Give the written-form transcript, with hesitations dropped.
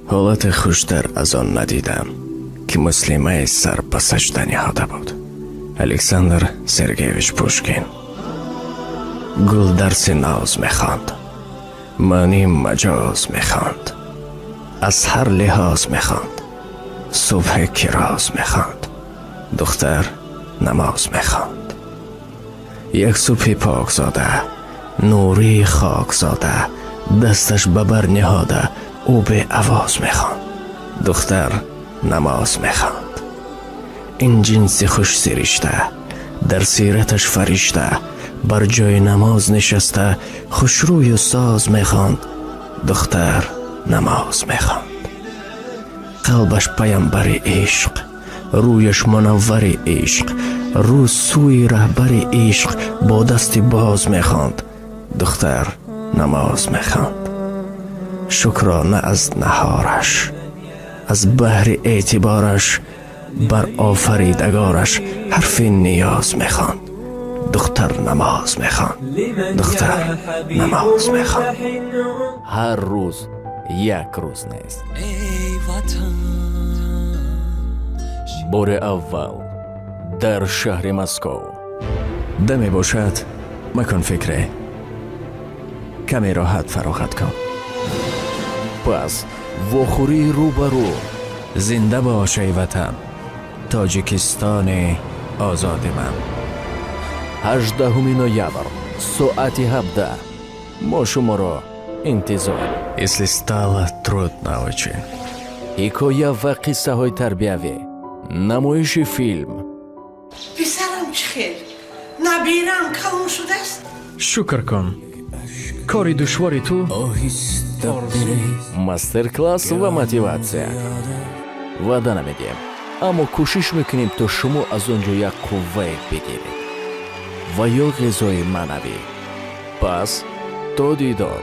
حالت خوشتر از آن ندیدم که مسلمه سر به سجده نهاده بود. الکساندر سرگیویچ پوشکین. گل درس ناز میخواند، معنی مجاز میخواند، از هر لحاظ میخواند. صبح کراز میخواند، دختر نماز میخواند. یک صبح پاک زاده، نوری خاک زاده، دستش ببر نهاده او به آواز میخواند، دختر نماز میخواند. این جنس خوش سرشته، در سیرتش فرشته، بر جای نماز نشسته خوشروی و ساز میخواند، دختر نماز میخواند. قلبش پیامبر عشق، رویش منور عشق، رو سوی رهبر عشق با دست باز میخواند، دختر نماز میخواند. شکرانه از نهارش، از بحر اعتبارش، بر آفریدگارش حرف نیاز میخواند، دختر نماز میخواند، دختر نماز میخواند. هر روز یک روز نیست. بار اول در شهر مسکو. دمی باشد مکن فکره، کمی راحت فراغت کن. پس وخوری رو برو. زنده باش ای وطن، تاجیکستان آزاد من. 18 نوامبر ساعت 17 ما شما را انتظار. Если стало трудно очень. حکایه و قصه های تربیوی، نمایش فیلم. پسرم چه خیر؟ نبیرم کلون شده است؟ شکر کن. کاری دشواری تو؟ مастер класс و мотивация. وعده نمیدیم، اما کوشش میکنیم تا شما از اونجا یک قوه بگیرید و یا غذای معنوی. پس تا دیدار.